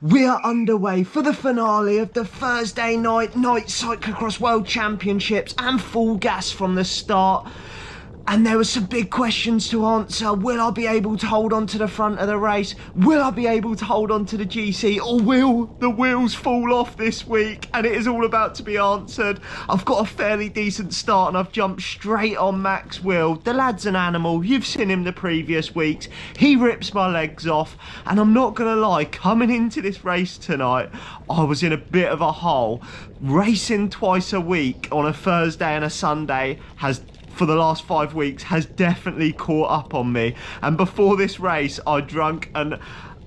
We are underway for the finale of the Thursday night Cyclocross World Championships, and full gas from the start. And there were some big questions to answer. Will I be able to hold on to the front of the race? Will I be able to hold on to the GC? Or will the wheels fall off this week? And it is all about to be answered. I've got a fairly decent start and I've jumped straight on Mac's wheel. The lad's an animal. You've seen him the previous weeks. He rips my legs off. And I'm not going to lie, coming into this race tonight, I was in a bit of a hole. Racing twice a week on a Thursday and a Sunday for the last 5 weeks has definitely caught up on me. And before this race, I drank an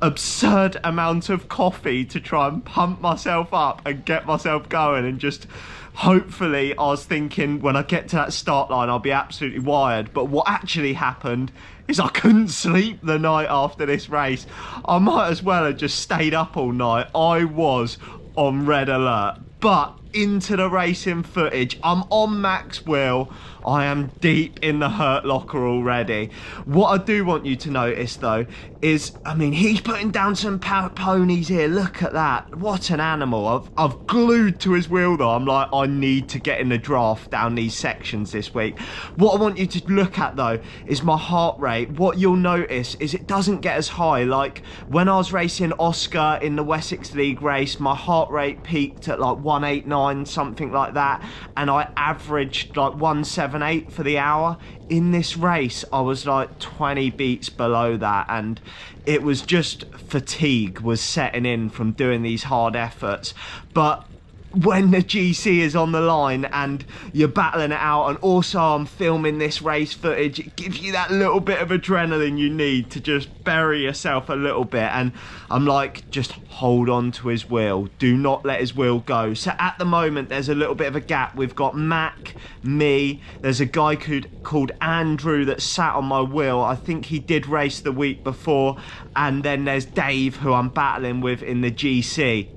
absurd amount of coffee to try and pump myself up and get myself going, and just hopefully I was thinking when I get to that start line I'll be absolutely wired. But what actually happened is I couldn't sleep the night after this race. I might as well have just stayed up all night. I was on red alert. But into the racing footage. I'm on Mac's wheel. I am deep in the hurt locker already. What I do want you to notice though is, I mean, he's putting down some ponies here. Look at that. What an animal. I've glued to his wheel though. I'm like, I need to get in the draft down these sections this week. What I want you to look at though is my heart rate. What you'll notice is it doesn't get as high. Like when I was racing Oscar in the Wessex League race, my heart rate peaked at like 189, something like that, and I averaged like 178 for the hour. In this race I was like 20 beats below that, and it was just fatigue was setting in from doing these hard efforts. But when the GC is on the line and you're battling it out, and also I'm filming this race footage, it gives you that little bit of adrenaline you need to just bury yourself a little bit. And I'm like, just hold on to his wheel, do not let his wheel go. So at the moment there's a little bit of a gap. We've got Mac, me, there's a guy called Andrew that sat on my wheel. I think he did race the week before. And then there's Dave, who I'm battling with in the GC.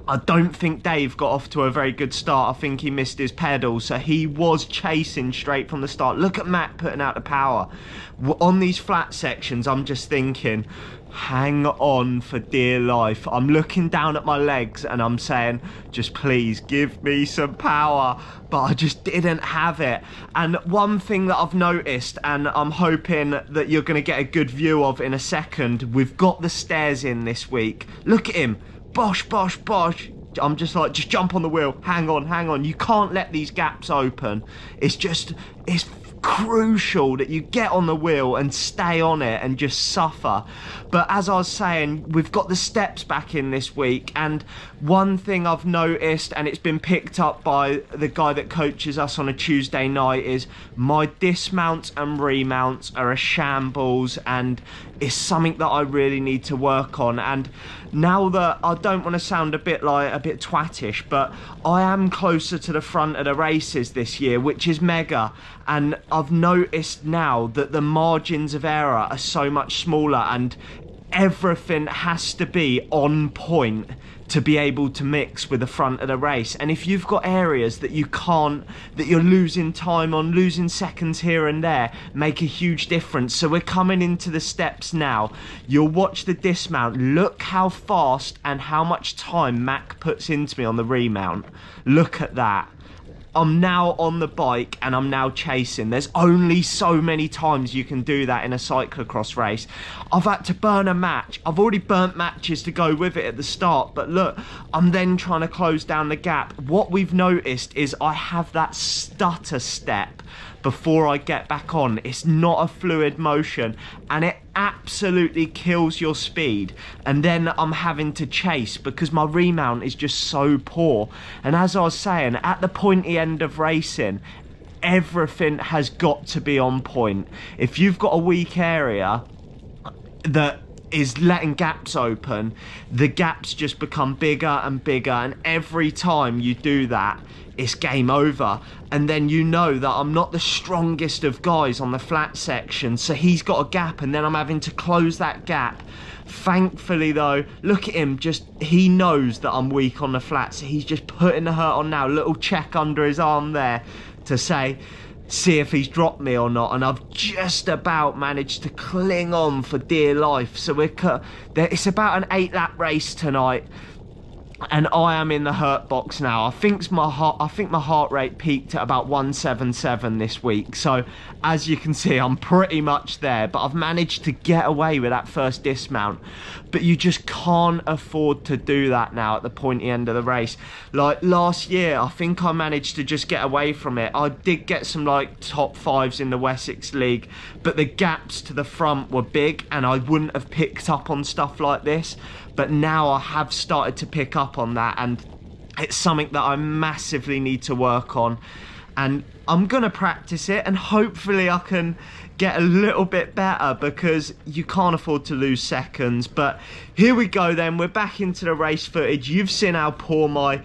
I don't think Dave got off to a very good start. I think he missed his pedal, so he was chasing straight from the start. Look at Mac putting out the power. On these flat sections, I'm just thinking, hang on for dear life. I'm looking down at my legs and I'm saying, just please give me some power. But I just didn't have it. And one thing that I've noticed, and I'm hoping that you're going to get a good view of in a second, we've got the stairs in this week. Look at him. Bosh, bosh, bosh. I'm just like, just jump on the wheel. Hang on, hang on. You can't let these gaps open. It's crucial that you get on the wheel and stay on it and just suffer. But as I was saying, we've got the steps back in this week, and one thing I've noticed, and it's been picked up by the guy that coaches us on a Tuesday night, is my dismounts and remounts are a shambles, and it's something that I really need to work on. And now that I don't want to sound a bit twattish, but I am closer to the front of the races this year, which is mega. And I've noticed now that the margins of error are so much smaller, and everything has to be on point to be able to mix with the front of the race. And if you've got areas that you can't, that you're losing time on, losing seconds here and there, make a huge difference. So we're coming into the steps now. You'll watch the dismount. Look how fast and how much time Mac puts into me on the remount. Look at that. I'm now on the bike and I'm now chasing. There's only so many times you can do that in a cyclocross race. I've had to burn a match. I've already burnt matches to go with it at the start, but look, I'm then trying to close down the gap. What we've noticed is I have that stutter step before I get back on. It's not a fluid motion, and it absolutely kills your speed. And then I'm having to chase because my remount is just so poor. And as I was saying, at the pointy end of racing, everything has got to be on point. If you've got a weak area that is letting gaps open, the gaps just become bigger and bigger, and every time you do that, it's game over. And then you know that I'm not the strongest of guys on the flat section, so he's got a gap, and then I'm having to close that gap. Thankfully though, look at him, just he knows that I'm weak on the flat, so he's just putting the hurt on now. Little check under his arm there to say, see if he's dropped me or not, and I've just about managed to cling on for dear life. So it's about an 8-lap race tonight, and I am in the hurt box now. I think my heart rate peaked at about 177 this week. So as you can see, I'm pretty much there, but I've managed to get away with that first dismount. But you just can't afford to do that now at the pointy end of the race. Like last year, I think I managed to just get away from it. I did get some like top 5s in the Wessex League, but the gaps to the front were big, and I wouldn't have picked up on stuff like this. But now I have started to pick up on that, and it's something that I massively need to work on. And I'm gonna practice it, and hopefully I can get a little bit better, because you can't afford to lose seconds. But here we go then, we're back into the race footage. You've seen how poor my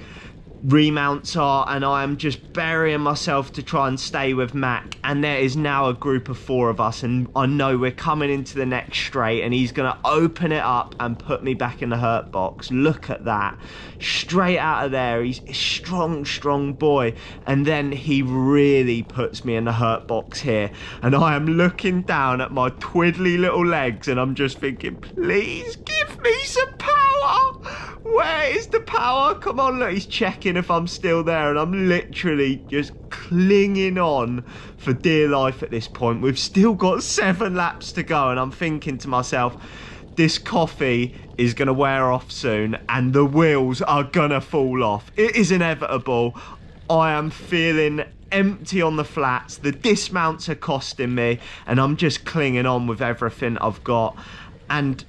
remounts are, and I am just burying myself to try and stay with Mac. And there is now a group of 4 of us, and I know we're coming into the next straight, and he's gonna open it up and put me back in the hurt box. Look at that, straight out of there. He's a strong boy, and then he really puts me in the hurt box here, and I am looking down at my twiddly little legs, and I'm just thinking, please give me some power. Where is the power? Come on, look, he's checking if I'm still there, and I'm literally just clinging on for dear life at this point. We've still got 7 laps to go, and I'm thinking to myself, this coffee is going to wear off soon, and the wheels are going to fall off. It is inevitable. I am feeling empty on the flats. The dismounts are costing me, and I'm just clinging on with everything I've got. And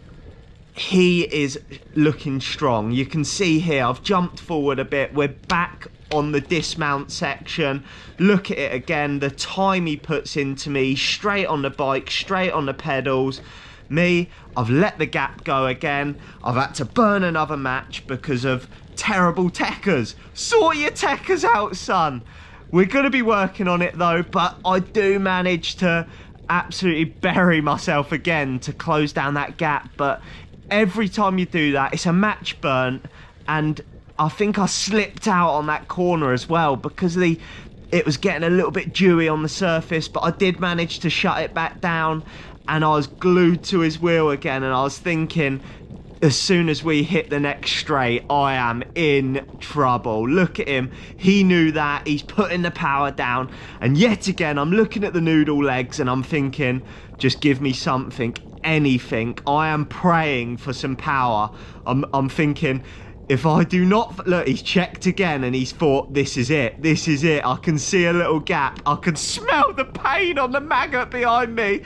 he is looking strong. You can see here, I've jumped forward a bit. We're back on the dismount section. Look at it again, the time he puts into me, straight on the bike, straight on the pedals. Me, I've let the gap go again. I've had to burn another match because of terrible techers. Sort your techers out, son. We're going to be working on it though, but I do manage to absolutely bury myself again to close down that gap. But every time you do that, it's a match burnt, and I think I slipped out on that corner as well because it was getting a little bit dewy on the surface, but I did manage to shut it back down, and I was glued to his wheel again, and I was thinking, as soon as we hit the next straight, I am in trouble. Look at him. He knew that. He's putting the power down. And yet again, I'm looking at the noodle legs, and I'm thinking, just give me something, anything. I am praying for some power. I'm thinking, if I do not... Look, he's checked again, and he's thought, this is it. This is it. I can see a little gap. I can smell the pain on the maggot behind me.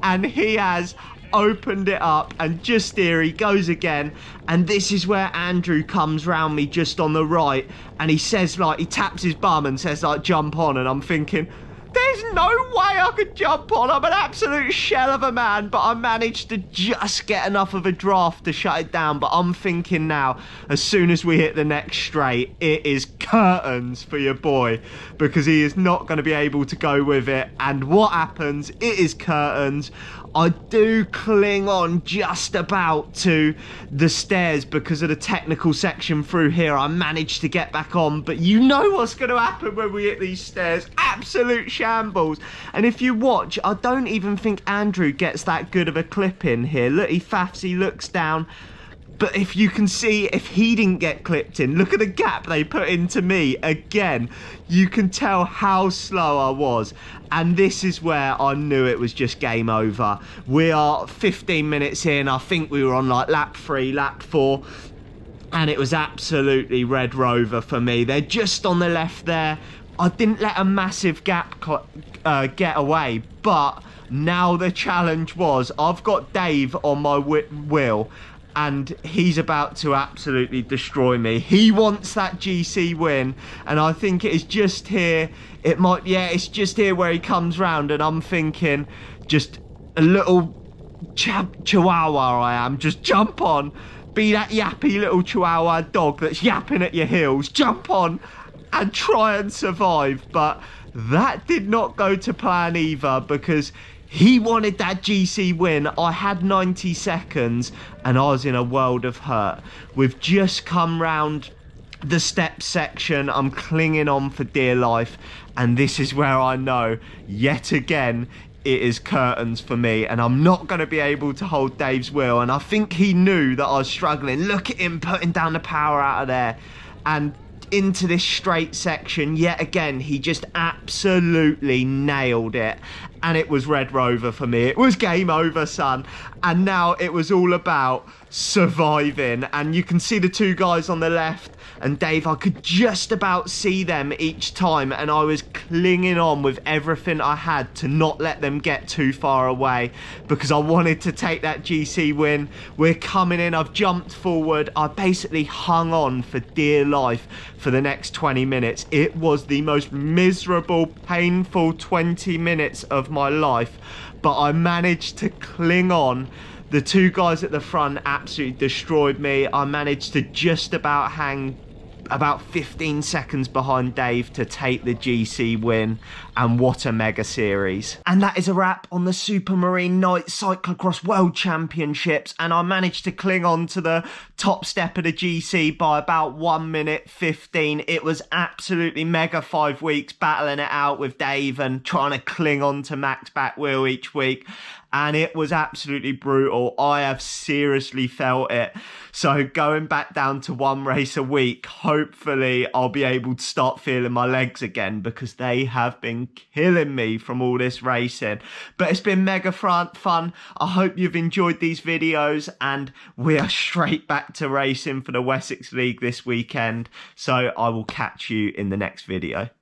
And he has opened it up, and just here he goes again. And this is where Andrew comes round me just on the right, and he says, like, he taps his bum and says, like, jump on. And I'm thinking, there's no way I could jump on. I'm an absolute shell of a man, but I managed to just get enough of a draft to shut it down. But I'm thinking now, as soon as we hit the next straight, it is curtains for your boy, because he is not going to be able to go with it. And what happens? It is curtains. I do cling on just about to the stairs because of the technical section through here. I managed to get back on, but you know what's going to happen when we hit these stairs. Absolute shambles. And if you watch, I don't even think Andrew gets that good of a clip in here. Look, he faffs, he looks down. But if you can see, if he didn't get clipped in, look at the gap they put into me again. You can tell how slow I was. And this is where I knew it was just game over. We are 15 minutes in. I think we were on like lap 3, lap 4. And it was absolutely Red Rover for me. They're just on the left there. I didn't let a massive gap get away. But now the challenge was, I've got Dave on my wheel, and he's about to absolutely destroy me. He wants that GC win, and I think it is just here. It might, yeah, it's just here where he comes round, and I'm thinking, just a little chihuahua I am. Just jump on, be that yappy little chihuahua dog that's yapping at your heels. Jump on and try and survive. But that did not go to plan either, because he wanted that GC win. I had 90 seconds and I was in a world of hurt. We've just come round the step section, I'm clinging on for dear life, and this is where I know, yet again, it is curtains for me, and I'm not going to be able to hold Dave's wheel. And I think he knew that I was struggling. Look at him putting down the power out of there and into this straight section. Yet again, he just absolutely nailed it, and it was Red Rover for me. It was game over, son. And now it was all about surviving. And you can see the two guys on the left and Dave, I could just about see them each time, and I was clinging on with everything I had to not let them get too far away, because I wanted to take that GC win. We're coming in, I've jumped forward, I basically hung on for dear life for the next 20 minutes. It was the most miserable, painful 20 minutes of my life, but I managed to cling on. The two guys at the front absolutely destroyed me. I managed to just about hang about 15 seconds behind Dave to take the GC win, and what a mega series. And that is a wrap on the Supermarine Night Cyclocross World Championships, and I managed to cling on to the top step of the GC by about 1 minute 15. It was absolutely mega 5 weeks battling it out with Dave and trying to cling on to Mac's back wheel each week, and it was absolutely brutal. I have seriously felt it. So going back down to 1 race a week, hopefully I'll be able to start feeling my legs again, because they have been killing me from all this racing. But it's been mega fun. I hope you've enjoyed these videos, and we are straight back to racing for the Wessex League this weekend. So I will catch you in the next video.